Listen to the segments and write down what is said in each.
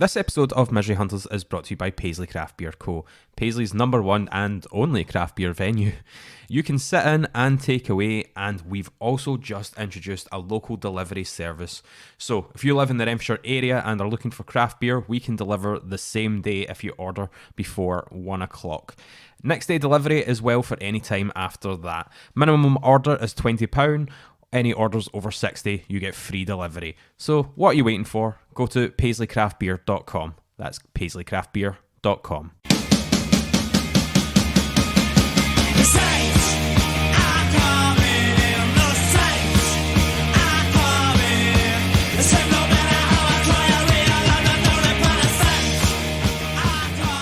This episode of Misery Hunters is brought to you by Paisley Craft Beer Co., Paisley's #1 and only craft beer venue. You can sit in and take away, and we've also just introduced a local delivery service. So if you live in the Renfrewshire area and are looking for craft beer, we can deliver the same day if you order before 1 o'clock. Next day delivery is well for any time after that. Minimum order is £20. Any orders over 60, you get free delivery. So what are you waiting for? Go to paisleycraftbeer.com. That's paisleycraftbeer.com.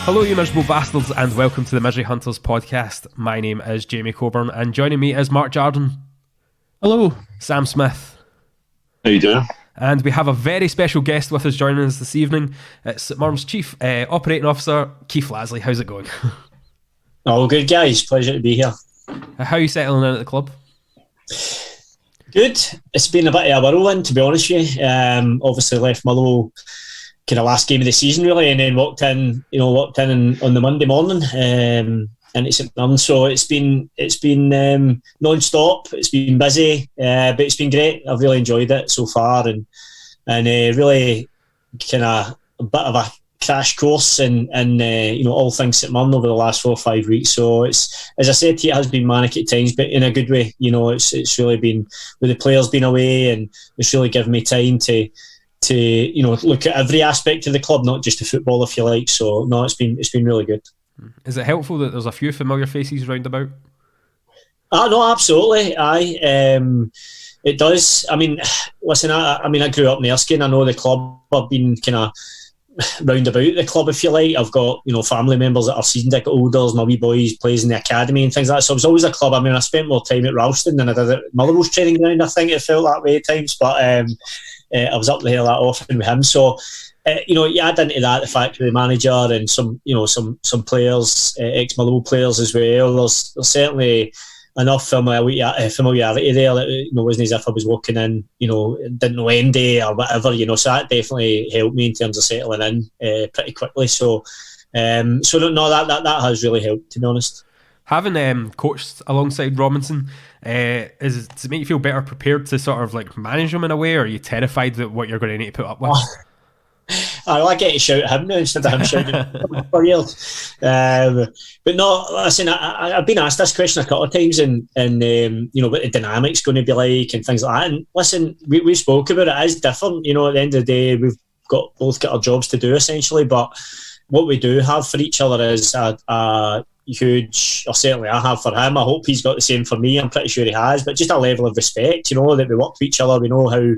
Hello, you miserable bastards, and welcome to the Misery Hunters podcast. My name is Jamie Coburn, and joining me is Mark Jardine. Hello. Sam Smith. How you doing? And we have a very special guest with us joining us this evening. It's St Mirren's Chief Operating Officer, Keith Lasley. How's it going? All good, guys. Pleasure to be here. How are you settling in at the club? Good. It's been a bit of a whirlwind, to be honest with you. Obviously left Motherwell kind of last game of the season, really, and then walked in on the Monday morning into St Mirren. So it's been non-stop. It's been busy, but it's been great. I've really enjoyed it so far, and really kind of a bit of a crash course in all things St Mirren over the last 4 or 5 weeks. So it's, as I said to you, it has been manic at times, but in a good way. It's really been, with the players being away, and it's really given me time to look at every aspect of the club, not just the football, if you like. So no, it's been really good. Is it helpful that there's a few familiar faces round about? No, absolutely. It does. I mean, listen, I grew up in Erskine. I know the club. I've been kind of round about the club, if you like. I've got family members that are season ticket holders. My wee boy plays in the academy and things like that. So it was always a club. I mean, I spent more time at Ralston than I did at Motherwell's training ground. I think it felt that way at times, but I was up there that often with him. So. You add into that the fact of the manager and some players, ex-Motherwell players as well. There's certainly enough familiarity there that it wasn't as if I was walking in, didn't know Andy or whatever. So that definitely helped me in terms of settling in pretty quickly. So that has really helped, to be honest. Having coached alongside Robinson, does it make you feel better prepared to sort of like manage him in a way, or are you terrified that what you're going to need to put up with? I get to shout at him now instead of him shouting for years. But no, listen, I've been asked this question a couple of times, and what the dynamic's going to be like and things like that. And listen, we spoke about it. It is different. At the end of the day, we've both got our jobs to do essentially. But what we do have for each other is a huge, or certainly I have for him. I hope he's got the same for me. I'm pretty sure he has. But just a level of respect, that we work for each other. We know how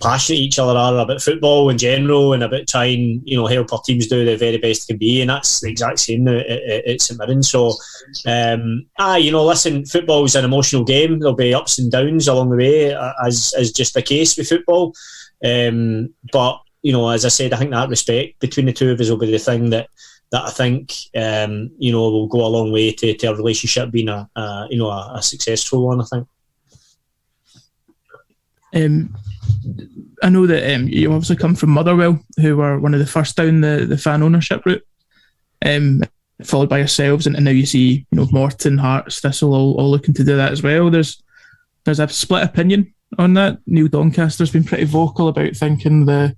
passionate each other are about football in general, and about trying, help our teams do the very best they can be, and that's the exact same now at St Mirren. So, listen, football's an emotional game. There'll be ups and downs along the way, as just the case with football. But as I said, I think that respect between the two of us will be the thing that I think will go a long way to our relationship being a successful one, I think. I know that you obviously come from Motherwell, who were one of the first down the fan ownership route, followed by yourselves, and now you see Morton, Hearts, Thistle all looking to do that as well. There's a split opinion on that. Neil Doncaster's been pretty vocal about thinking the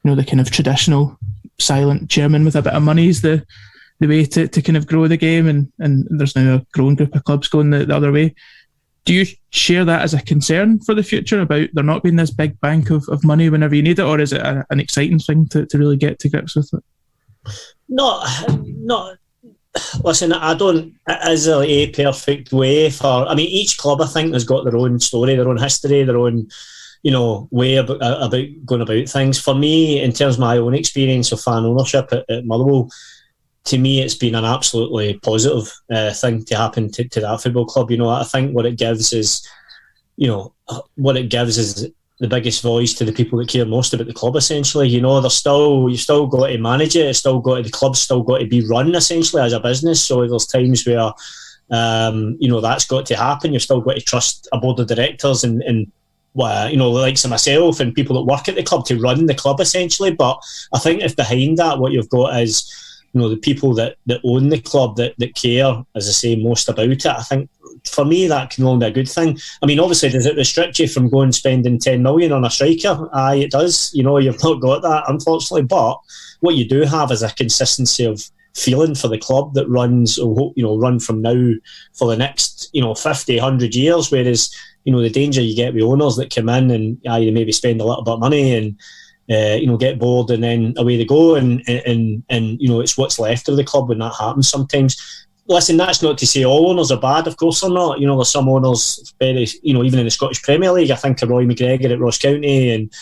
kind of traditional silent chairman with a bit of money is the way to kind of grow the game, and there's now a growing group of clubs going the other way. Do you share that as a concern for the future about there not being this big bank of money whenever you need it, or is it an exciting thing to really get to grips with it? No. Listen, I don't. It is a perfect way for. I mean, each club I think has got their own story, their own history, their own way about going about things. For me, in terms of my own experience of fan ownership at Motherwell, to me, it's been an absolutely positive thing to happen to that football club. I think what it gives is the biggest voice to the people that care most about the club. Essentially, you've still got to manage it. The club's still got to be run essentially as a business. So there's times where that's got to happen. You've still got to trust a board of directors and well, you know, the likes of myself and people that work at the club to run the club essentially. But I think if behind that, what you've got is, you know, the people that own the club that care, as I say, most about it. I think for me that can only be a good thing. I mean, obviously, does it restrict you from going and spending 10 million on a striker? Aye, it does. You know, you've not got that, unfortunately. But what you do have is a consistency of feeling for the club that runs, you know, run from now for the next, you know, 50, 100 years. Whereas, you know, the danger you get with owners that come in and they maybe spend a little bit of money and you know, get bored and then away they go, and you know, it's what's left of the club when that happens sometimes. Listen, that's not to say all owners are bad, of course they're not. You know, there's some owners, very, you know, even in the Scottish Premier League, I think of Roy McGregor at Ross County, and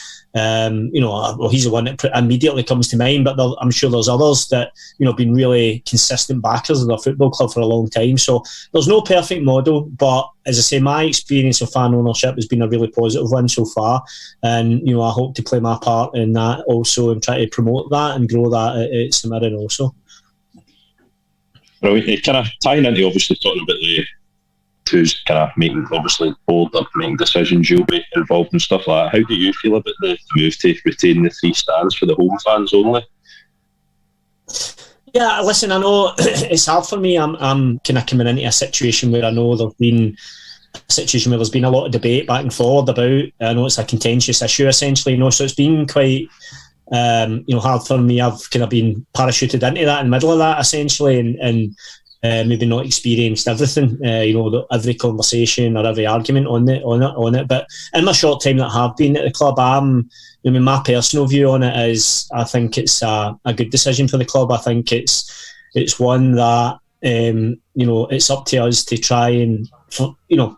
you know, well, he's the one that immediately comes to mind, but I'm sure there's others that, you know, been really consistent backers of their football club for a long time. So there's no perfect model, but as I say, my experience of fan ownership has been a really positive one so far, and you know, I hope to play my part in that also and try to promote that and grow that at St Mirren also. Well, kind of tying into obviously talking about the who's kind of making, obviously, board up, making decisions, you'll be involved and stuff like that. How do you feel about the move to retain the 3 stands for the home fans only? Yeah, listen, I know it's hard for me. I'm kind of coming into a situation where I know there's been a lot of debate back and forward about. I know it's a contentious issue essentially, you know, so it's been quite you know, hard for me. I've kind of been parachuted into that in the middle of that essentially, and maybe not experienced everything, you know, every conversation or every argument on it. But in my short time that I have been at the club, I mean, my personal view on it is I think it's a good decision for the club. I think it's one that you know, it's up to us to try and, you know,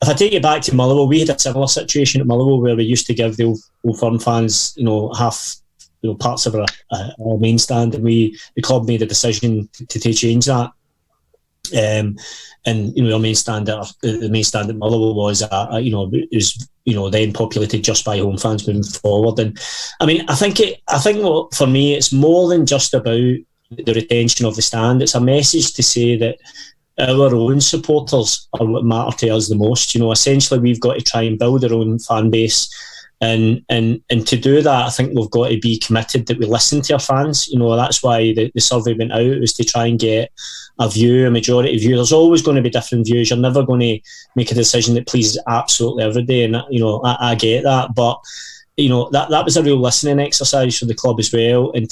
if I take it back to Motherwell, we had a similar situation at Motherwell where we used to give the Old Firm fans, you know, half, you know, parts of our main stand, and the club made a decision to change that. And you know, our main stand at Motherwell was you know, is, you know, then populated just by home fans moving forward. And I mean, I think for me it's more than just about the retention of the stand. It's a message to say that our own supporters are what matter to us the most. You know, essentially we've got to try and build our own fan base. And to do that, I think we've got to be committed that we listen to our fans. You know, that's why the survey went out, was to try and get a majority view. There's always going to be different views. You're never going to make a decision that pleases absolutely everybody. And, you know, I get that. But, you know, that was a real listening exercise for the club as well. And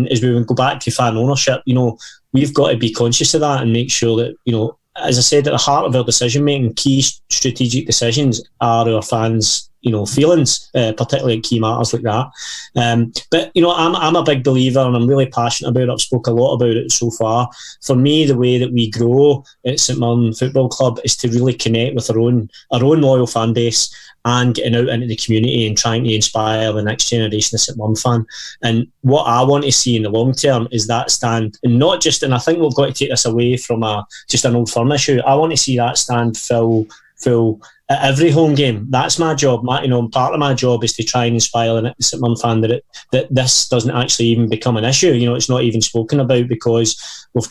as we go back to fan ownership, you know, we've got to be conscious of that and make sure that, you know, as I said, at the heart of our decision making, key strategic decisions are our fans, you know, feelings, particularly in key matters like that. But you know, I'm a big believer, and I'm really passionate about it. I've spoke a lot about it so far. For me, the way that we grow at St Mirren Football Club is to really connect with our own loyal fan base and getting out into the community and trying to inspire the next generation of St Mirren fan. And what I want to see in the long term is that stand, and not just, and I think we've got to take this away from just an Old Firm issue. I want to see that stand full at every home game. That's my job. Part of my job is to try and inspire the St Mirren fan that this doesn't actually even become an issue. You know, it's not even spoken about because we've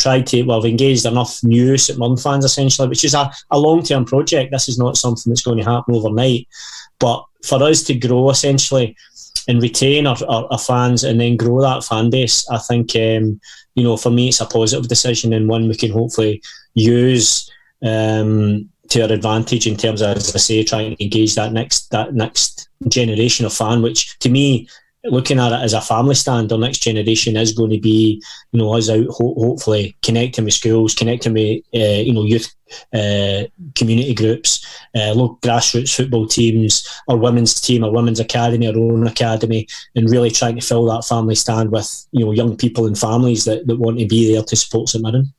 engaged enough new St Mirren fans essentially, which is a long-term project. This is not something that's going to happen overnight. But for us to grow essentially and retain our fans and then grow that fan base, I think, you know, for me, it's a positive decision and one we can hopefully use to our advantage in terms of, as I say, trying to engage that next generation of fan, which to me, looking at it as a family stand, our next generation is going to be, you know, us out hopefully connecting with schools, connecting with you know, youth community groups, local grassroots football teams, our women's team, our women's academy, our own academy, and really trying to fill that family stand with, you know, young people and families that want to be there to support St Mirren.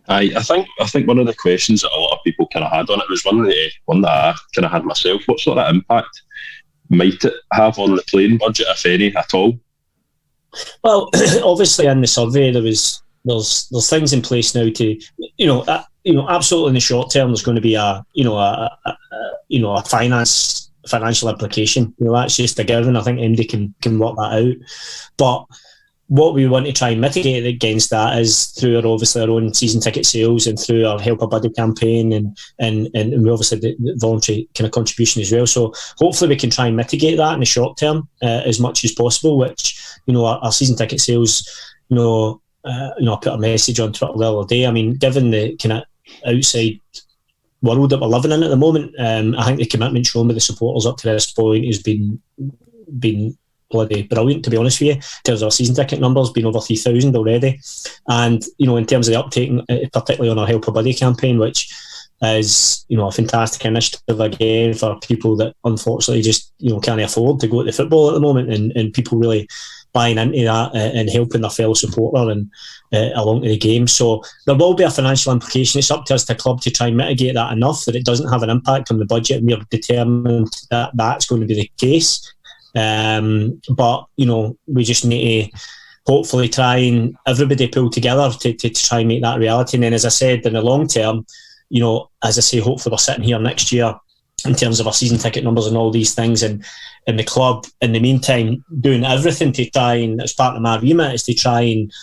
I think one of the questions that a lot of people kind of had on it was one that I kind of had myself. What sort of impact might it have on the playing budget, if any, at all? Well, obviously in the survey there's things in place now to, you know, absolutely in the short term there's going to be a financial implication. You know, that's just a given. I think MD can work that out. But what we want to try and mitigate against that is through our own season ticket sales and through our Help a Buddy campaign and we obviously the voluntary kind of contribution as well. So hopefully we can try and mitigate that in the short term as much as possible, which, our season ticket sales, I put a message on Twitter the other day. I mean, given the kind of outside world that we're living in at the moment, I think the commitment shown by the supporters up to this point has been bloody brilliant, to be honest with you. In terms of our season ticket numbers, been over 3,000 already, and in terms of the uptake, particularly on our Help a Buddy campaign, which is a fantastic initiative again for people that unfortunately just can't afford to go to the football at the moment, and people really buying into that and helping their fellow supporter and along to the game. So there will be a financial implication. It's up to us, the club, to try and mitigate that enough that it doesn't have an impact on the budget, and we're determined that that's going to be the case. But we just need to hopefully try and everybody pull together to try and make that reality. And then, as I said, in the long term, as I say, hopefully we're sitting here next year in terms of our season ticket numbers and all these things, and the club in the meantime doing everything to try, and as part of my remit is to try and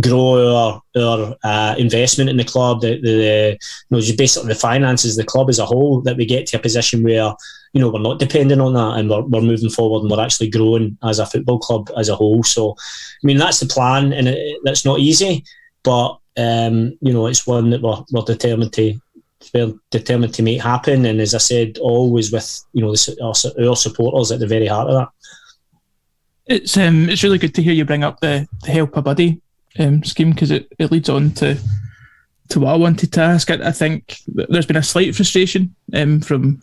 grow our investment in the club, just basically the finances of the club as a whole, that we get to a position where we're not dependent on that, and we're moving forward and we're actually growing as a football club as a whole. So I mean, that's the plan, and that's not easy, but it's one that we're determined to make happen. And as I said, always with our supporters at the very heart of that. It's really good to hear you bring up the Help a Buddy scheme, because it leads on to what I wanted to ask. I think there's been a slight frustration from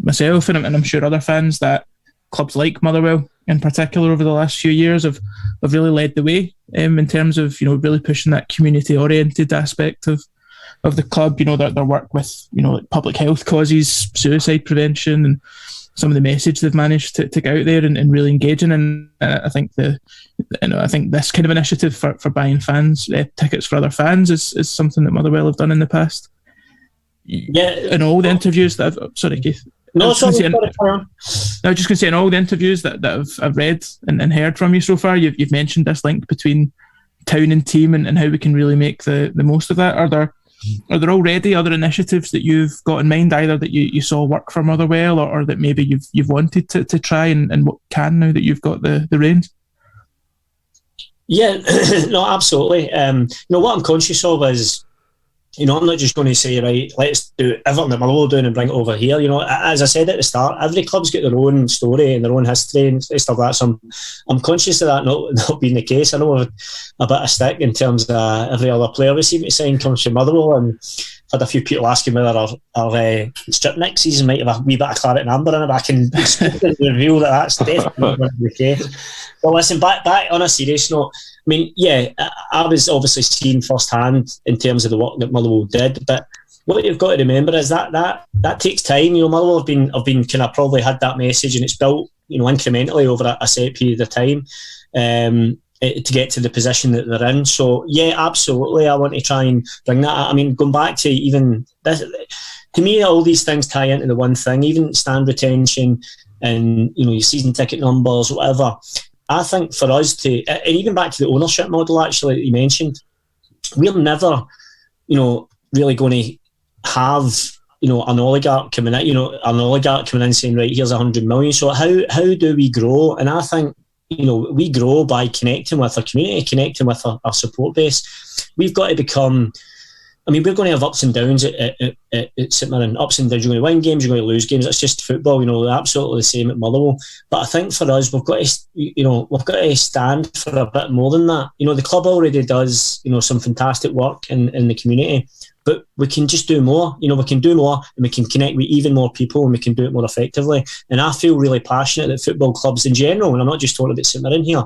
myself and I'm sure other fans that clubs like Motherwell in particular over the last few years have really led the way in terms of really pushing that community oriented aspect of the club, their work with like public health causes, suicide prevention, and some of the message they've managed to get out there and really engaging. And I think I think this kind of initiative for buying fans tickets for other fans is something that Motherwell have done in the past. Yeah, in all the interviews that sorry, Keith. No, sorry, I was just going to say, in all the interviews that I've read and heard from you so far, you've mentioned this link between town and team and how we can really make the most of that. Are there already other initiatives that you've got in mind, either that you saw work for Motherwell or that maybe you've wanted to try and what can, now that you've got the reins? Yeah, no, absolutely. What I'm conscious of is, I'm not just going to say, right, let's do everything that Motherwell are doing and bring it over here. As I said at the start, every club's got their own story and their own history and stuff like that. So I'm conscious of that not being the case. I know a bit of stick in terms of every other player we seem to sign comes from Motherwell, and I've had a few people asking whether our strip next season might have a wee bit of claret and amber in it, but I can reveal that's definitely not the case. But listen, back on a serious note, I mean, yeah, I was obviously seeing firsthand in terms of the work that Motherwell did, but what you've got to remember is that takes time. Motherwell have been kind of probably had that message, and it's built incrementally over a set period of time to get to the position that they're in. So yeah, absolutely, I want to try and bring that. I mean, going back to even this, to me, all these things tie into the one thing. Even stand retention and your season ticket numbers, whatever. I think for us to, and even back to the ownership model actually that you mentioned, we're never, really going to have, an oligarch coming in, saying, right, here's 100 million. So how do we grow? And I think, we grow by connecting with our community, connecting with our support base. We've got to become, we're going to have ups and downs at St Mirren. Ups and downs. You're going to win games, you're going to lose games. It's just football. Absolutely the same at Motherwell. But I think for us, we've got to stand for a bit more than that. The club already does, some fantastic work in the community, but we can just do more. We can do more, and we can connect with even more people, and we can do it more effectively. And I feel really passionate that football clubs in general, and I'm not just talking about St Mirren here,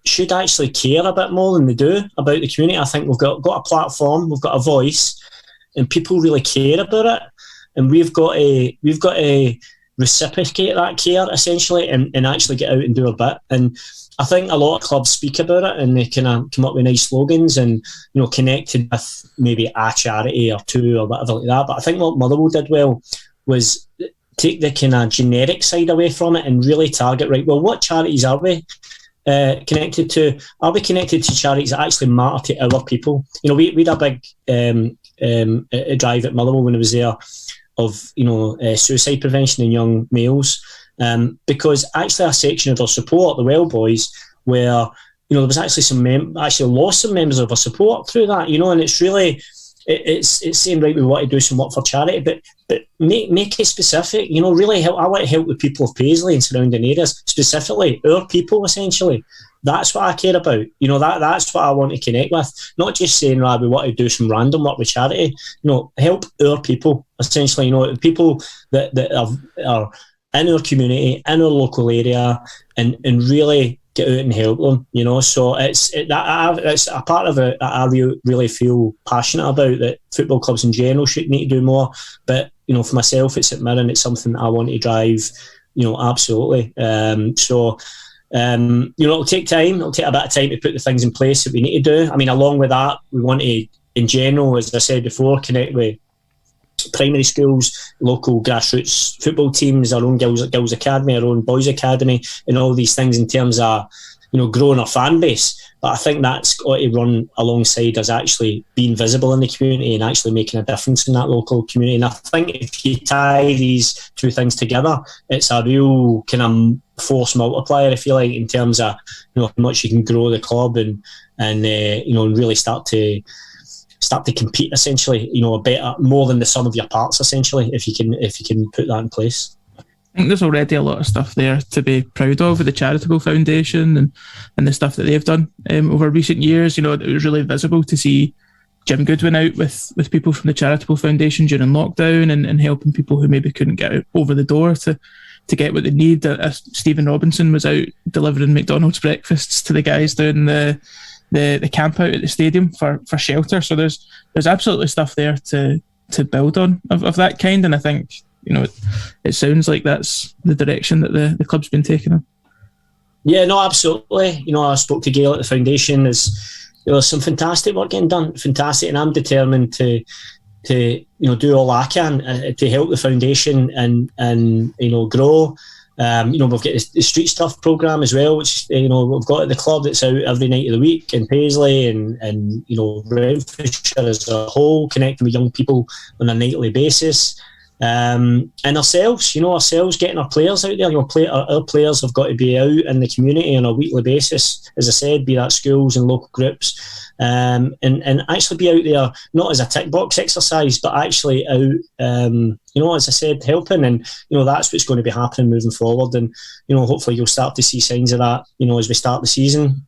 should actually care a bit more than they do about the community. I think we've got a platform, we've got a voice, and people really care about it. And we've got to reciprocate that care essentially, and actually get out and do a bit. And I think a lot of clubs speak about it, and they kind of come up with nice slogans and connected with maybe a charity or two or whatever like that. But I think what Motherwell did well was take the kind of generic side away from it and really target, right, well, what charities are we connected to? Are we connected to charities that actually matter to our people? You know, we had a big a drive at Motherwell when I was there of suicide prevention in young males, because actually a section of our support, the Well Boys, where there was actually lost some members of our support through that, and it's really it's saying, right, we want to do some work for charity, but make it specific, really help. I want to help the people of Paisley and surrounding areas, specifically our people, essentially. That's what I care about. That's what I want to connect with. Not just saying, we want to do some random work with charity. Help our people, essentially. People that are in our community, in our local area, and really get out and help them. So it's a part of it that I really feel passionate about, that football clubs in general should need to do more. But for myself, it's at Mirren. It's something that I want to drive. Absolutely. It'll take time. It'll take a bit of time to put the things in place that we need to do. I mean, along with that, we want to, in general, as I said before, connect with primary schools, local grassroots football teams, our own girls academy, our own boys academy, and all these things in terms of growing our fan base. But I think that's got to run alongside us actually being visible in the community and actually making a difference in that local community. And I think if you tie these two things together, it's a real kind of force multiplier, if you like, in terms of how much you can grow the club and really start to compete, essentially, a better, more than the sum of your parts, essentially, if you can put that in place. I think there's already a lot of stuff there to be proud of with the Charitable Foundation and the stuff that they've done over recent years. It was really visible to see Jim Goodwin out with people from the Charitable Foundation during lockdown and helping people who maybe couldn't get out over the door to get what they need. Stephen Robinson was out delivering McDonald's breakfasts to the guys down the camp out at the stadium for shelter. So there's absolutely stuff there to build on of that kind, and I think it sounds like that's the direction that the club's been taking in. Yeah, no, absolutely. I spoke to Gail at the foundation. There's some fantastic work getting done, fantastic, and I'm determined to do all I can to help the foundation and grow. We've got the street stuff program as well, which we've got at the club that's out every night of the week in Paisley and Renfrewshire as a whole, connecting with young people on a nightly basis. And ourselves getting our players out there. Our players have got to be out in the community on a weekly basis, as I said, be that schools and local groups, and actually be out there not as a tick box exercise, but actually out, as I said, helping. And that's what's going to be happening moving forward. And hopefully you'll start to see signs of that. As we start the season,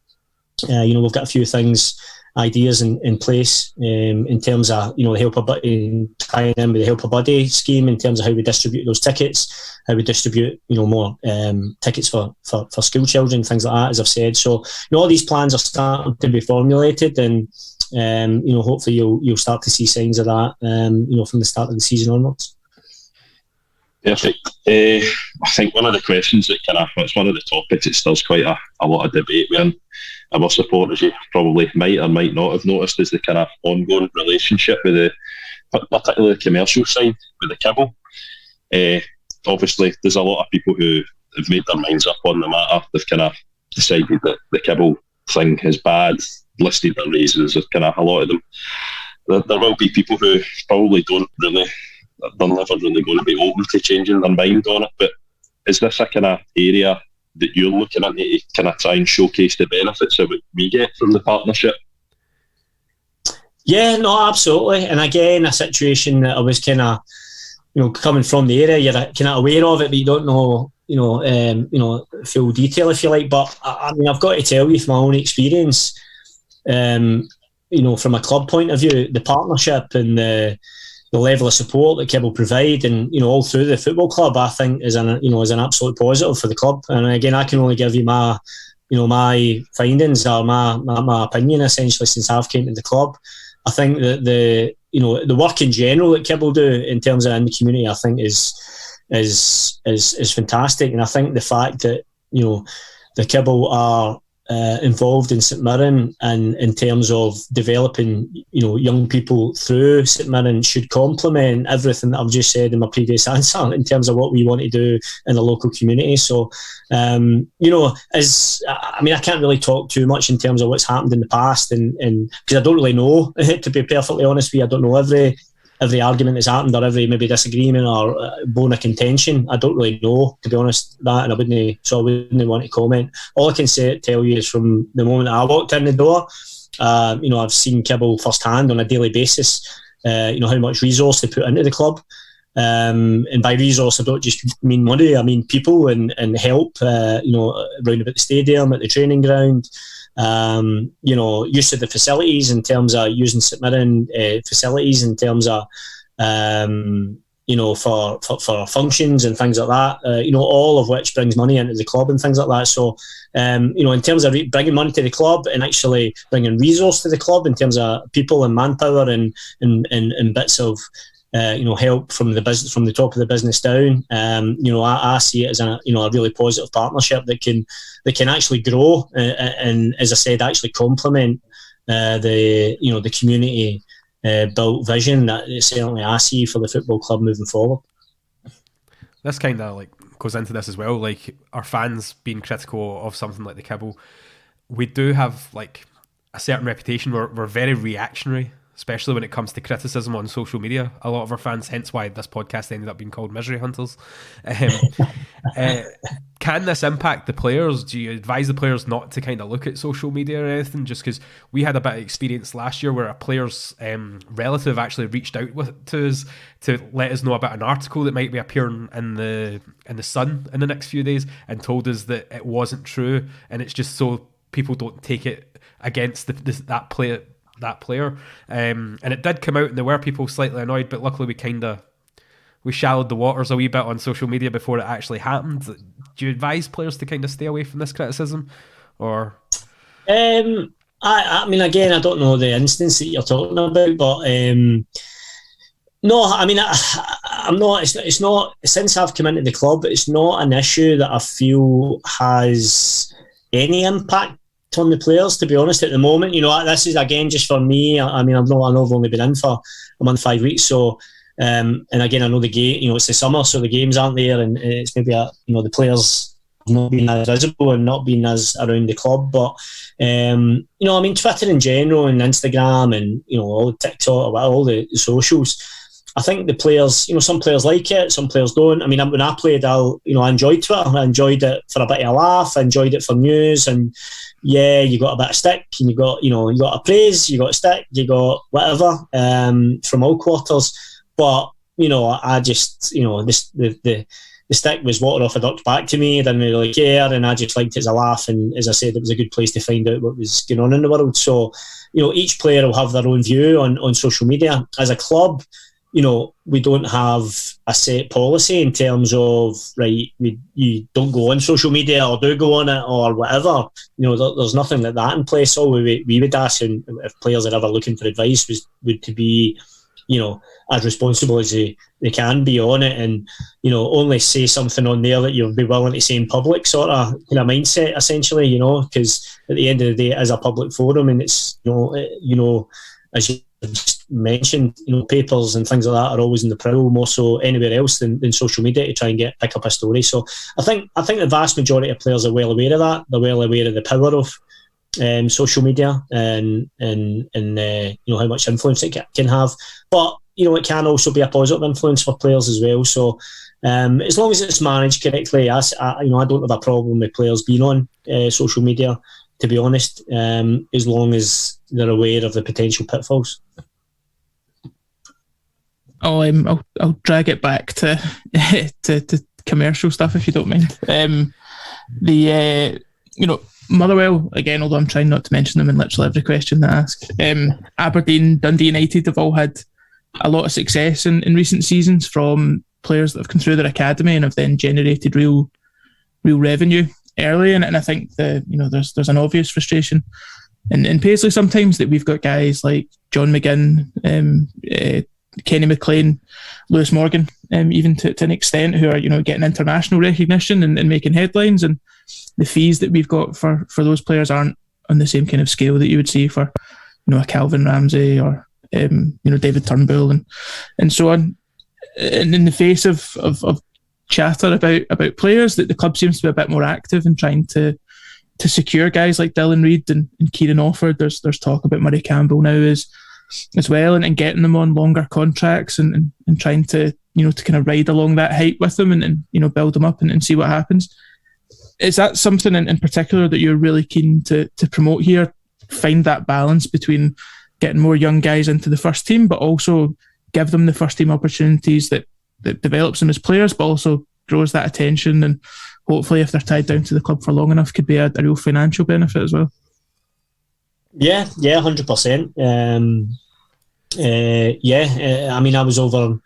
we've got a few ideas in place in terms of the Help a Buddy, tying in with the Help a Buddy scheme in terms of how we distribute those tickets, how we distribute more tickets for school children, things like that, as I've said. So all these plans are starting to be formulated, and hopefully you'll start to see signs of that from the start of the season onwards. Perfect. I think one of the questions that it's one of the topics that stirs quite a lot of debate with our supporters, you probably might or might not have noticed, is the kind of ongoing relationship with particularly the commercial side with the Kibble. Obviously, there's a lot of people who have made their minds up on the matter. They've kind of decided that the Kibble thing is bad, listed their reasons. There's kind of a lot of them. There will be people who probably they're never really going to be open to changing their mind on it. But is this a kind of area that you're looking at to kind of try and showcase the benefits of what we get from the partnership? Yeah, no, absolutely. And again, a situation that I was kind of, coming from the area, you're kind of aware of it, but you don't know, full detail, if you like. But I mean, I've got to tell you from my own experience, from a club point of view, the partnership and the level of support that Kibble provide, and all through the football club, I think is an absolute positive for the club. And again, I can only give you my findings or my opinion, essentially, since I've came to the club. I think that the work in general that Kibble do in terms of in the community, I think is fantastic. And I think the fact that the Kibble are involved in St Mirren, and in terms of developing, young people through St Mirren, should complement everything that I've just said in my previous answer in terms of what we want to do in the local community. So, I can't really talk too much in terms of what's happened in the past, and because I don't really know, to be perfectly honest with you, I don't know every argument that's happened, or every maybe disagreement or bone of contention. I don't really know, to be honest, that, and I wouldn't want to comment. All I can tell you is from the moment I walked in the door, I've seen Kibble firsthand on a daily basis, how much resource they put into the club. And by resource, I don't just mean money, I mean people and help, around about the stadium, at the training ground, use of the facilities in terms of using St Mirren facilities in terms of, for functions and things like that, all of which brings money into the club and things like that. So, in terms of bringing money to the club and actually bringing resource to the club in terms of people and manpower and bits of, help from the business, from the top of the business down. I see it as a really positive partnership that can actually grow and, as I said, actually complement the community built vision that certainly I see for the football club moving forward. This kind of goes into this as well. Like, our fans being critical of something like the Kibble, we do have a certain reputation. We're very reactionary, especially when it comes to criticism on social media. A lot of our fans, hence why this podcast ended up being called Misery Hunters. Can this impact the players? Do you advise the players not to kind of look at social media or anything? Just because we had a bit of experience last year where a player's relative actually reached out to us to let us know about an article that might be appearing in the Sun in the next few days, and told us that it wasn't true, and it's just so people don't take it against that player. And it did come out, and there were people slightly annoyed, but luckily we shallowed the waters a wee bit on social media before it actually happened. Do you advise players to kind of stay away from this criticism, or? I mean, again, I don't know the instance that you're talking about, but no, I mean, I'm not. It's not, since I've come into the club, it's not an issue that I feel has any impact on the players, to be honest, at the moment. This is, again, just for me. I mean, I've only been in for a month, 5 weeks, so and again, I know the game, it's the summer, so the games aren't there, and it's maybe the players not being as visible and not being as around the club. But I mean, Twitter in general and Instagram and all the TikTok, all the socials, I think the players, some players like it, some players don't. I mean, when I played, I enjoyed Twitter. I enjoyed it for a bit of a laugh. I enjoyed it for news, and yeah, you got a bit of stick, and you got a praise, you got a stick, you got whatever from all quarters. But I just the stick was water off a duck's back to me. I didn't really care, and I just liked it as a laugh. And as I said, it was a good place to find out what was going on in the world. So each player will have their own view on social media. As a club, we don't have a set policy in terms of, right, you don't go on social media or do go on it or whatever. There's nothing like that in place. All we would ask, and if players are ever looking for advice, would to be, as responsible as they can be on it, and only say something on there that you'll be willing to say in public, sort of mindset, essentially. Because at the end of the day, it is a public forum, and it's as you just mentioned, papers and things like that are always in the prowl, more so anywhere else than social media, to try and pick up a story. So I think the vast majority of players are well aware of that. They're well aware of the power of social media and how much influence it can have. But it can also be a positive influence for players as well. So as long as it's managed correctly, I don't have a problem with players being on social media, to be honest, as long as they're aware of the potential pitfalls. I'll drag it back to commercial stuff, if you don't mind. Motherwell, again, although I'm trying not to mention them in literally every question that I ask. Aberdeen, Dundee United have all had a lot of success in recent seasons from players that have come through their academy and have then generated real revenue early. And I think there's an obvious frustration in Paisley sometimes that we've got guys like John McGinn, Kenny McLean, Lewis Morgan, even to an extent, who are getting international recognition and making headlines, and the fees that we've got for those players aren't on the same kind of scale that you would see for a Calvin Ramsey or David Turnbull and so on. And in the face of chatter about players, that the club seems to be a bit more active in trying to secure guys like Dylan Reid and Kieran Offord. There's talk about Murray Campbell now as well, and getting them on longer contracts and trying to to kind of ride along that hype with them and build them up and see what happens. Is that something in particular that you're really keen to promote here? Find that balance between getting more young guys into the first team, but also give them the first team opportunities that develops them as players, but also grows that attention, and hopefully, if they're tied down to the club for long enough, could be a real financial benefit as well. Yeah, 100%. I mean, I was over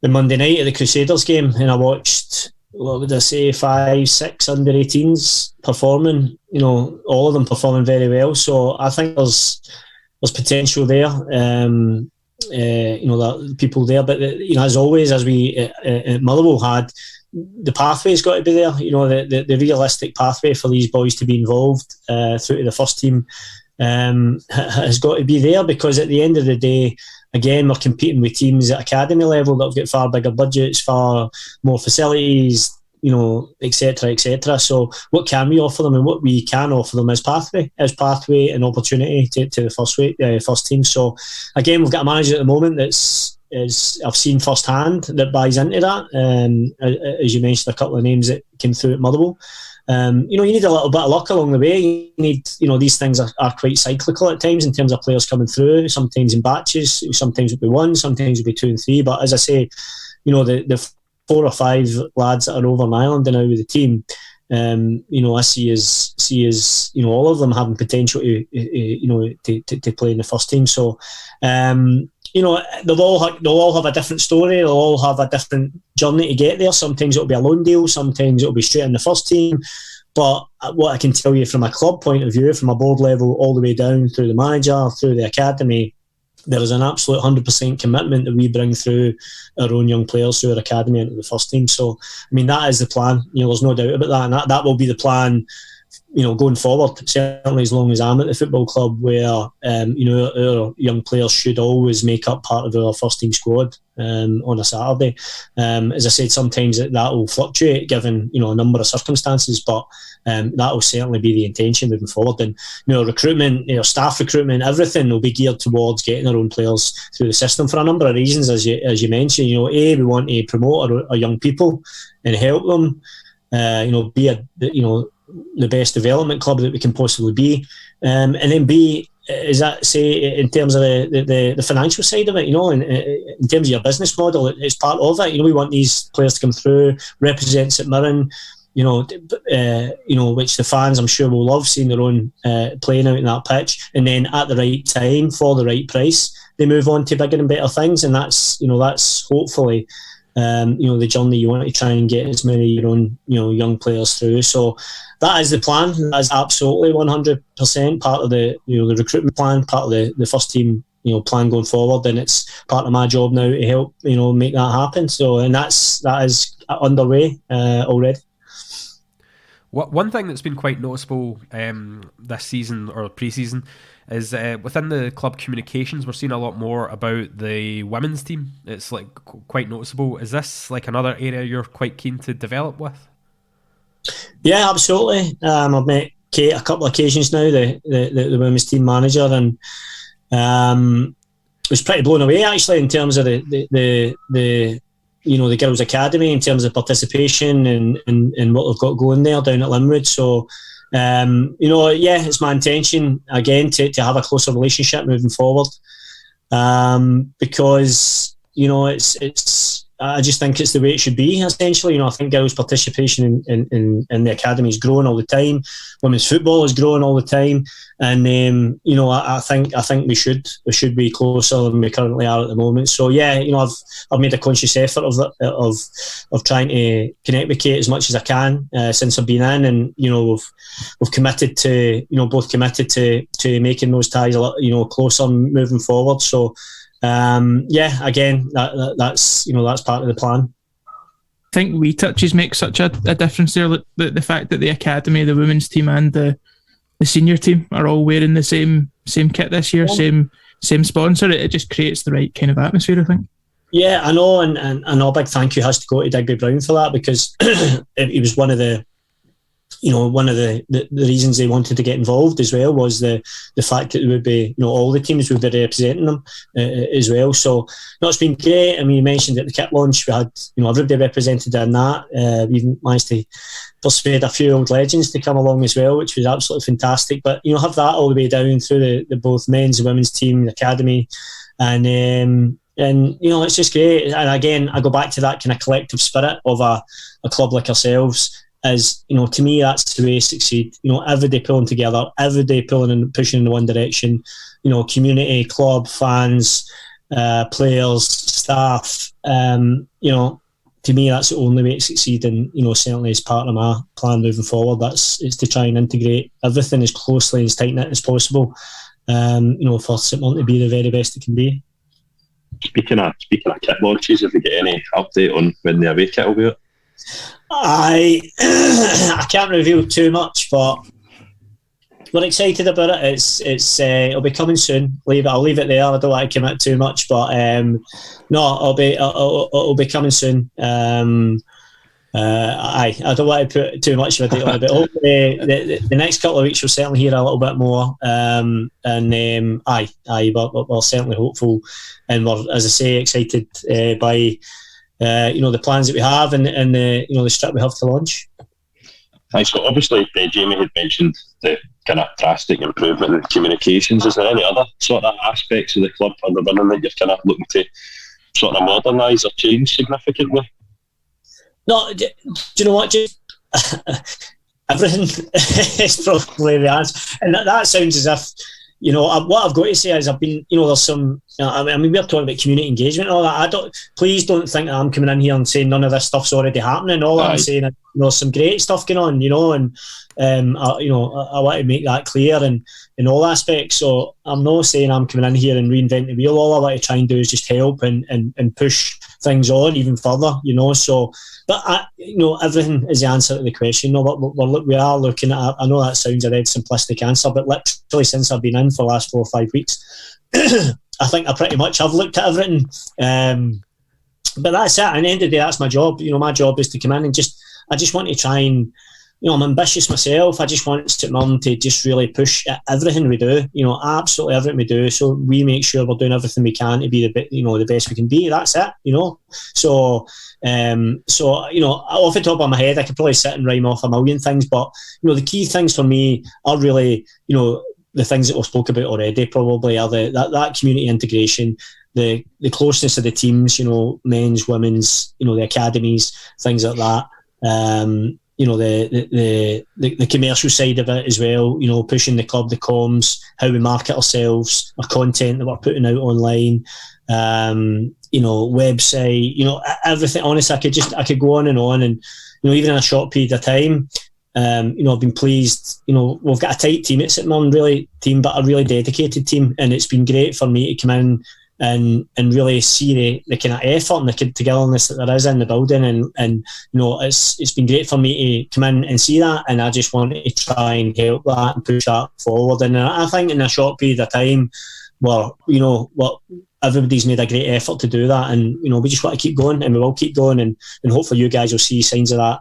the Monday night of the Crusaders game, and I watched, what would I say, 5-6 under-18s performing. All of them performing very well. So I think there's potential there. That people there, but as always, as we at Motherwell had, the pathway's got to be there. The realistic pathway for these boys to be involved through to the first team has got to be there, because at the end of the day, again, we're competing with teams at academy level that have got far bigger budgets, far more facilities, etc., etc. So what can we offer them, and what we can offer them is pathway and opportunity to the first team. So again, we've got a manager at the moment that's I've seen firsthand that buys into that. As you mentioned, a couple of names that came through at Motherwell. You need a little bit of luck along the way. You need, these things are quite cyclical at times in terms of players coming through, sometimes in batches, sometimes it'll be one, sometimes it'll be 2 and 3. But as I say, the 4 or 5 lads that are over in Ireland and now with the team, I see as all of them having potential to play in the first team. So, they'll all have a different story. They'll all have a different journey to get there. Sometimes it'll be a loan deal. Sometimes it'll be straight in the first team. But what I can tell you from a club point of view, from a board level all the way down through the manager, through the academy, there is an absolute 100% commitment that we bring through our own young players through our academy into the first team. So, I mean, that is the plan. There's no doubt about that. And that will be the plan, going forward, certainly as long as I'm at the football club, where, our young players should always make up part of our first team squad on a Saturday. As I said, sometimes that will fluctuate given, a number of circumstances, but that will certainly be the intention moving forward. And, recruitment, staff recruitment, everything will be geared towards getting our own players through the system for a number of reasons, as you mentioned. We want to promote our young people and help them, be the best development club that we can possibly be, and then B, is that, say, in terms of the financial side of it, in terms of your business model, it's part of it. We want these players to come through, represent St Mirren, which the fans, I'm sure, will love seeing their own playing out in that pitch, and then at the right time for the right price, they move on to bigger and better things, and that's hopefully the journey you want to try and get as many of your own young players through. So that is the plan. That is absolutely 100% part of the the recruitment plan, part of the first team plan going forward, and it's part of my job now to help make that happen. So, and that is underway already. One thing that's been quite noticeable this season or pre-season is within the club communications, we're seeing a lot more about the women's team. It's like quite noticeable. Is this like another area you're quite keen to develop with? Yeah, absolutely. I've met Kate a couple of occasions now, the women's team manager, and was pretty blown away actually in terms of the girls' academy, in terms of participation and what they've got going there down at Limerick. So, it's my intention again to have a closer relationship moving forward, because it's I just think it's the way it should be. Essentially, I think girls' participation in the academy is growing all the time. Women's football is growing all the time, and I think we should be closer than we currently are at the moment. So I've made a conscious effort of trying to connect with Kate as much as I can since I've been in, and we've committed to both committed to making those ties a lot closer moving forward. So. again, that's that's part of the plan. I think wee touches make such a difference there. The fact that the academy, the women's team, and the senior team are all wearing the same kit this year, same sponsor. It just creates the right kind of atmosphere, I think. Yeah, I know, and a big thank you has to go to Digby Brown for that, because he was one of the reasons they wanted to get involved as well, was the fact that it would be, all the teams would be representing them as well. So it's been great. I mean, you mentioned at the kit launch we had everybody represented in that. We managed to persuade a few old legends to come along as well, which was absolutely fantastic. But have that all the way down through the both men's and women's team, the academy, and it's just great. And again, I go back to that kind of collective spirit of a club like ourselves. As to me, that's the way to succeed. Everybody pulling together, everybody pulling and pushing in one direction. Community, club, fans, players, staff. To me, that's the only way to succeed. And certainly as part of my plan moving forward, it's to try and integrate everything as closely and as tight knit as possible. For St Mirren to be the very best it can be. Speaking of kit launches, have you got any update on when the away kit will be out? I can't reveal too much, but we're excited about it. It'll be coming soon. I'll leave it there. I don't want to commit too much, but it'll be coming soon. I don't want to put too much of a date on it, but hopefully the next couple of weeks you'll certainly hear a little bit more. We're certainly hopeful, and we're, as I say, excited by the plans that we have and the strip we have to launch. Thanks. So obviously, Jamie had mentioned the kind of drastic improvement in communications. Is there any other sort of aspects of the club under running that you're kind of looking to sort of modernise or change significantly? No, do you know what? Just everything is probably the answer, and that sounds as if what I've got to say is I've been there's some. I mean, we're talking about community engagement and all that. Please don't think that I'm coming in here and saying none of this stuff's already happening. All I'm saying is there's some great stuff going on, and I want to make that clear in all aspects. So I'm not saying I'm coming in here and reinvent the wheel. All I want to try and do is just help and push things on even further. So, but everything is the answer to the question. We are looking at. I know that sounds a very simplistic answer, but literally since I've been in for the last 4 or 5 weeks. I think I pretty much have looked at everything, but that's it. At the end of the day, that's my job. My job is to come in and I just want to try and, I'm ambitious myself. I just want St Mirren to just really push at everything we do. Absolutely everything we do. So we make sure we're doing everything we can to be the best we can be. That's it. So off the top of my head, I could probably sit and rhyme off a million things, but the key things for me are really, the things that we've spoke about already probably are that community integration, the closeness of the teams, men's, women's, the academies, things like that. The commercial side of it as well, pushing the club, the comms, how we market ourselves, our content that we're putting out online, website, everything. Honestly, I could go on, and even in a short period of time. I've been pleased. We've got a tight team at St Mirren, but a really dedicated team, and it's been great for me to come in and really see the kind of effort and the togetherness that there is in the building, and it's been great for me to come in and see that, and I just want to try and help that and push that forward. And I think in a short period of time, everybody's made a great effort to do that, and we just want to keep going, and we will keep going, and hopefully you guys will see signs of that.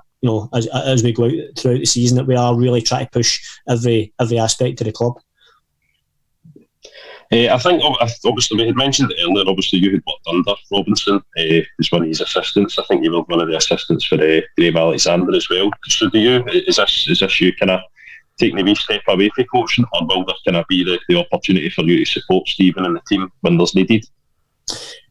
As we go out throughout the season, that we are really trying to push every aspect of the club. I think obviously we had mentioned it earlier. Obviously, you had worked under Robinson as one of his assistants. I think you were one of the assistants for Graham Alexander as well. So, is this you kind of taking a wee step away from coaching, or will there kind of be the opportunity for you to support Stephen and the team when there's needed?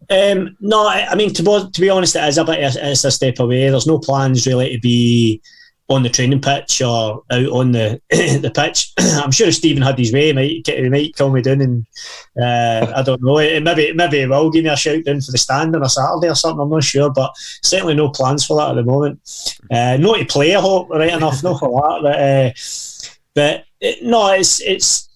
No, I mean, to be honest, it's a step away. There's no plans really to be on the training pitch or out on the the pitch. I'm sure if Stephen had his way, he might call me down, and I don't know. Maybe he will give me a shout down for the stand on a Saturday or something. I'm not sure, but certainly no plans for that at the moment. Not to play, I hope, right enough, not for that. But no, it's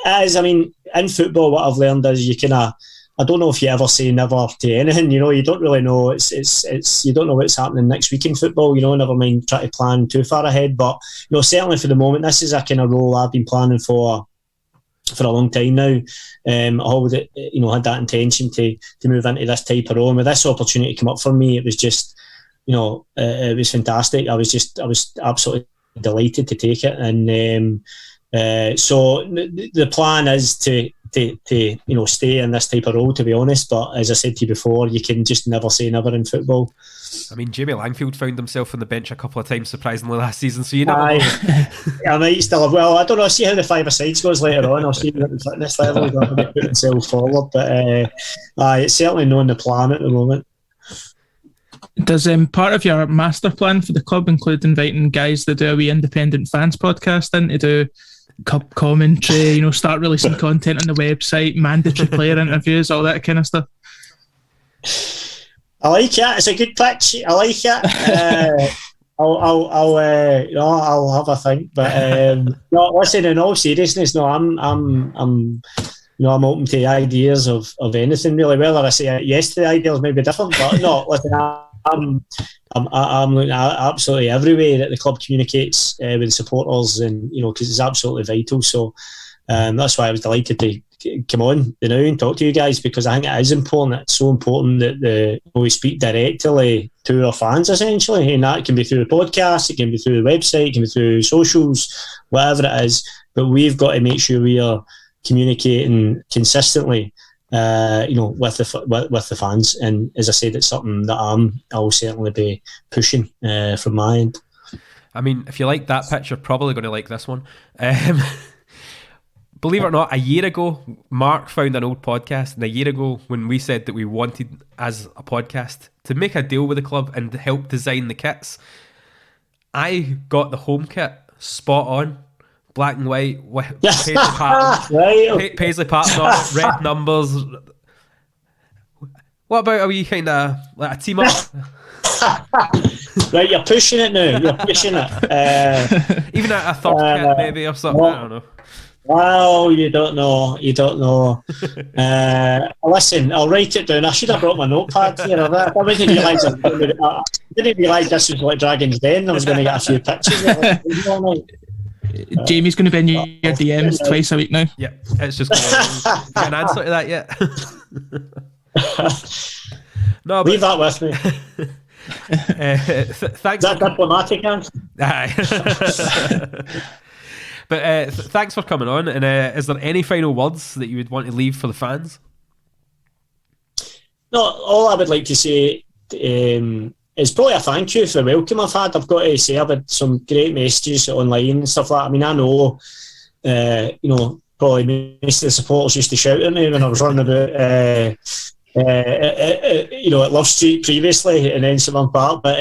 as I mean, in football, what I've learned is you kind of. I don't know if you ever say never to anything. You don't really know. It's you don't know what's happening next week in football. Never mind try to plan too far ahead. But certainly for the moment, this is a kind of role I've been planning for a long time now. I always had that intention to move into this type of role. And with this opportunity come up for me, it was just it was fantastic. I was absolutely delighted to take it. And so the plan is to stay in this type of role, to be honest. But as I said to you before, you can just never say never in football. I mean, Jamie Langfield found himself on the bench a couple of times, surprisingly, last season. So you never know. I might still have. Well, I don't know. See how the 5-a-sides goes later on. I'll see what the fitness level is going to put himself forward. But it's certainly not on the plan at the moment. Does part of your master plan for the club include inviting guys that do a wee independent fans podcast in to do cup commentary, start releasing content on the website, mandatory player interviews, all that kind of stuff? I like it. It's a good pitch. I like it. I'll have a think. But no, listen. In all seriousness, no, I'm open to ideas of anything really. Whether I say yes to the ideas may be different, but no, listen. I'm looking at absolutely every way that the club communicates with supporters, and because it's absolutely vital. So that's why I was delighted to come on now and talk to you guys, because I think it is important. It's so important that we speak directly to our fans, essentially, and that can be through the podcast, it can be through the website, it can be through socials, whatever it is. But we've got to make sure we are communicating consistently with the fans. And as I said, it's something that I'll certainly be pushing from my end. I mean, if you like that pitch, you're probably going to like this one. Believe it or not, a year ago, Mark found an old podcast, and a year ago, when we said that we wanted, as a podcast, to make a deal with the club and to help design the kits, I got the home kit spot on. Black and white, Paisley pattern, right. Paisley pattern on it, red numbers. What about a wee kind of like a team up? Right, you're pushing it now. You're pushing it. Even a third kit maybe or something. I don't know. Well, you don't know. Listen, I'll write it down. I should have brought my notepad here. I didn't realise this was like Dragon's Den. I was going to get a few pictures. Jamie's going to be in your DMs twice a week now. Yeah, it's just get an answer to that yet. No, leave that with me. Thanks. Is that diplomatic answer? But thanks for coming on. And is there any final words that you would want to leave for the fans? No, all I would like to say it's probably a thank you for the welcome I've had. I've got to say I've had some great messages online and stuff like that. I mean, I know, probably most of the supporters used to shout at me when I was running about, at Love Street previously and then St Mirren Park. But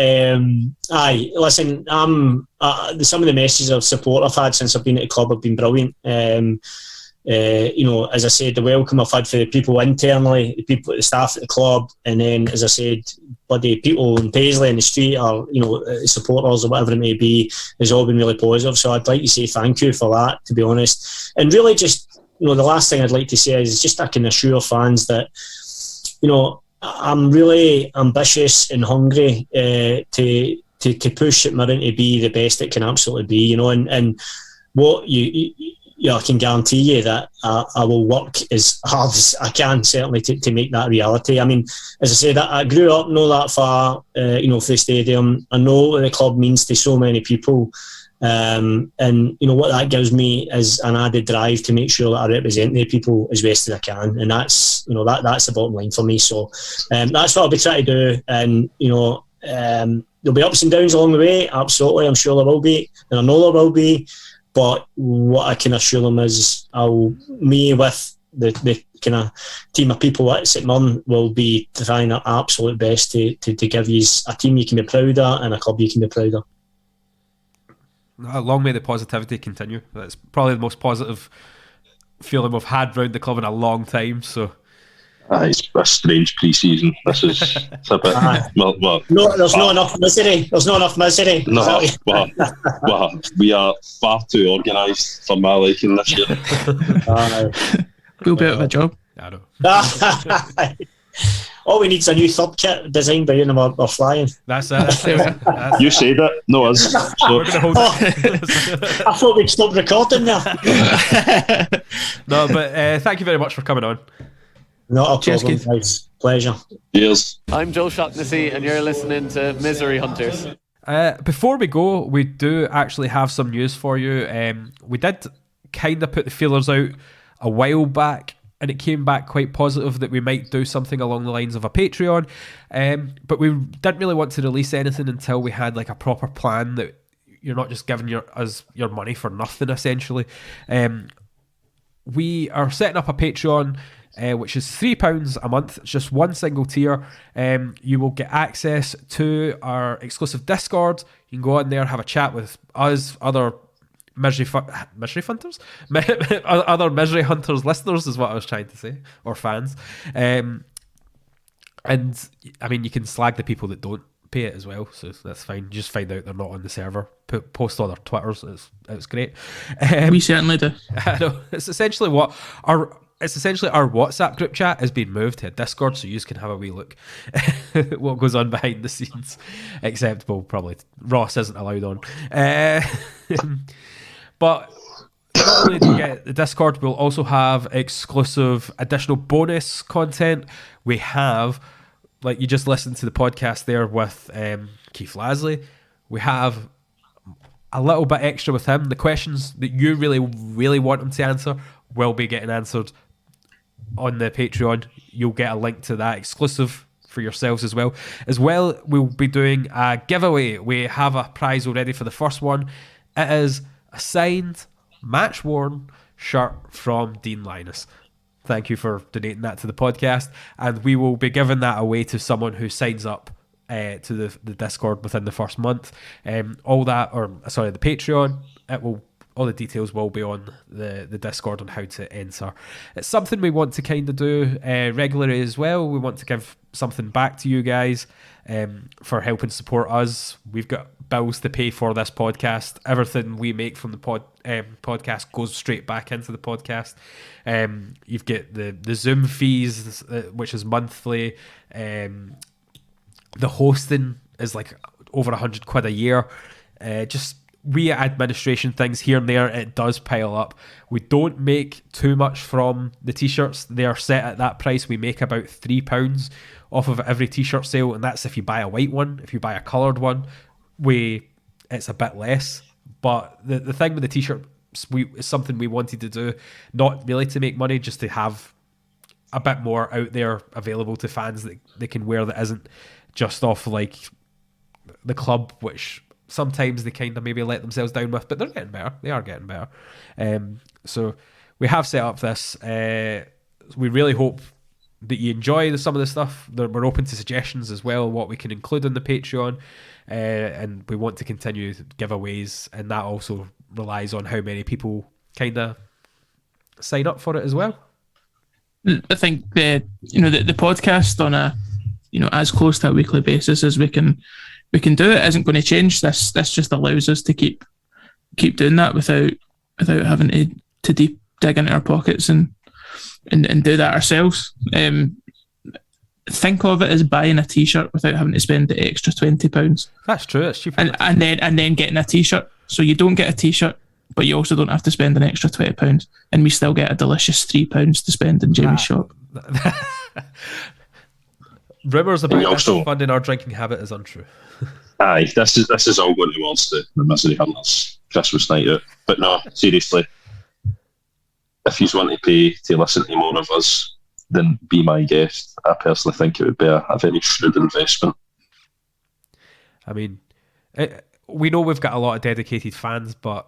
listen, some of the messages of support I've had since I've been at the club have been brilliant. As I said, the welcome I've had for the people internally, the people, the staff at the club, and then, as I said, bloody people in Paisley in the street, or supporters or whatever it may be, has all been really positive. So I'd like to say thank you for that, to be honest. And really, just the last thing I'd like to say is just I can assure fans that I'm really ambitious and hungry to push St Mirren to be the best it can absolutely be. And what I can guarantee you that I will work as hard as I can, certainly, to make that reality. I mean, as I said, I grew up not that far, for the stadium. I know what the club means to so many people. And what that gives me is an added drive to make sure that I represent the people as best as I can. And that's, that's the bottom line for me. So that's what I'll be trying to do. And, there'll be ups and downs along the way. Absolutely. I'm sure there will be. And I know there will be. But what I can assure them is me with the kind of team of people at St Mirren will be trying our absolute best to give you a team you can be proud of and a club you can be proud of. Long may the positivity continue. That's probably the most positive feeling we've had round the club in a long time. So it's a strange pre-season. It's a bit. No, there's not enough misery. There's not enough misery. No, well, we are far too organised for my liking this year. We'll be out of a job. I know. All we need is a new third kit designed by you and we're flying. That's it. You say that, no us. So, We're going to hold I thought we'd stop recording there. No, but thank you very much for coming on. Not a Cheers, problem, Keith. guys. Pleasure. cheers. I'm Joe Shaughnessy, and you're listening to Misery Hunters. Before we go, we do actually have some news for you. We did kind of put the feelers out a while back, and it came back quite positive that we might do something along the lines of a Patreon. But we didn't really want to release anything until we had like a proper plan that you're not just giving us your money for nothing, essentially. We are setting up a Patreon, which is £3 a month. It's just one single tier. You will get access to our exclusive Discord. You can go on there, have a chat with us, other Misery Hunters? Other Misery Hunters listeners is what I was trying to say, or fans. And I mean, you can slag the people that don't pay it as well, so that's fine. You just find out they're not on the server. Post on their Twitters. It's great. We certainly do. I know. It's essentially our WhatsApp group chat has been moved to a Discord, so you can have a wee look what goes on behind the scenes. Except, well, probably Ross isn't allowed on. But not only do you get the Discord, we'll also have exclusive additional bonus content. We have, like you just listened to the podcast there with Keith Lasley. We have a little bit extra with him. The questions that you really, really want him to answer will be getting answered on the Patreon. You'll get a link to that exclusive for yourselves as well. We'll be doing a giveaway. We have a prize already for the first one. It is a signed, match-worn shirt from Dean Linus. Thank you for donating that to the podcast. And we will be giving that away to someone who signs up to the Discord within the first month. The Patreon, all the details will be on the Discord on how to enter. It's something we want to kind of do regularly as well. We want to give something back to you guys for helping support us. We've got bills to pay for this podcast. Everything we make from the podcast goes straight back into the podcast. You've got the Zoom fees, which is monthly. The hosting is like over £100 a year. Just wee administration things here and there, it does pile up. We don't make too much from the t-shirts. They are set at that price. We make about £3 off of every t-shirt sale, and that's if you buy a white one. If you buy a coloured one, it's a bit less. But the thing with the t-shirts, it's something we wanted to do, not really to make money, just to have a bit more out there available to fans that they can wear that isn't just off like the club, which sometimes they kind of maybe let themselves down with, but they're getting better. They are getting better. So we have set up this. We really hope that you enjoy some of the stuff. We're open to suggestions as well, what we can include on the Patreon. And we want to continue giveaways, and that also relies on how many people kind of sign up for it as well. I think the podcast on a as close to a weekly basis as we can do it isn't going to change. This just allows us to keep doing that without having to deep dig into our pockets and do that ourselves. Think of it as buying a t-shirt without having to spend the extra £20. That's true. It's cheaper. And then getting a t-shirt. So you don't get a t-shirt, but you also don't have to spend an extra £20, and we still get a delicious £3 to spend in Jamie's shop. Rumours about also, funding our drinking habit is untrue. Aye, this is all going towards the Misery Hunters Christmas night out. But no, seriously, if you want to pay to listen to more of us, then be my guest. I personally think it would be a very shrewd investment. I mean, we know we've got a lot of dedicated fans, but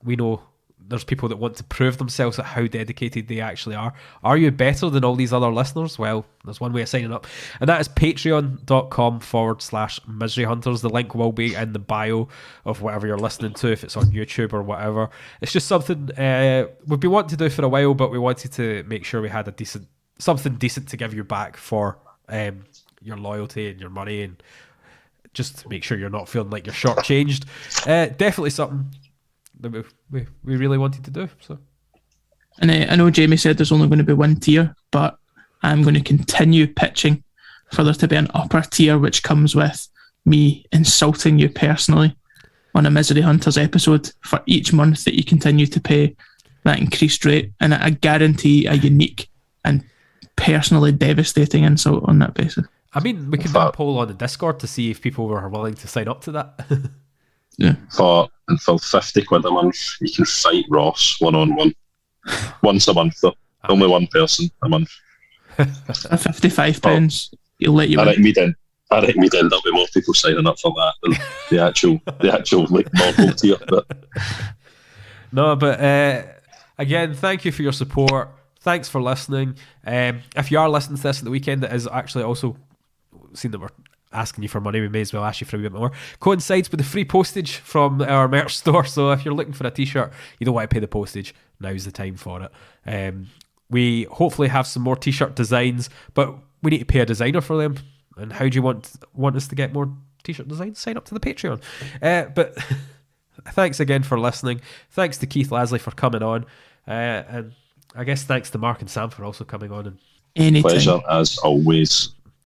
we know there's people that want to prove themselves at how dedicated they actually are. Are you better than all these other listeners? Well, there's one way of signing up, and that is patreon.com/Misery Hunters. The link will be in the bio of whatever you're listening to, if it's on YouTube or whatever. It's just something we've been wanting to do for a while, but we wanted to make sure we had something decent to give you back for your loyalty and your money, and just to make sure you're not feeling like you're shortchanged. Definitely something that we really wanted to do. So And I know Jamie said there's only going to be one tier, but I'm going to continue pitching for there to be an upper tier, which comes with me insulting you personally on a Misery Hunters episode for each month that you continue to pay that increased rate. And I guarantee a unique and personally devastating insult on that basis. I mean, we can do a poll on the Discord to see if people were willing to sign up to that. Yeah. For 50 quid a month, you can fight Ross one-on-one. Once a month, though. Only one person a month. For £55, he'll let you I win. think we'd end up with more people signing up for that than the actual like normal tier. But No, but again, thank you for your support. Thanks for listening. If you are listening to this at the weekend, it is actually also seen that we're asking you for money. We may as well ask you for a bit more. Coincides with the free postage from our merch store. So if you're looking for a t-shirt, you don't want to pay the postage, now's the time for it. We hopefully have some more t-shirt designs, but we need to pay a designer for them. And how do you want us to get more t-shirt designs? Sign up to the Patreon. But thanks again for listening. Thanks to Keith Lasley for coming on. And I guess thanks to Mark and Sam for also coming on. And Anytime. pleasure as always.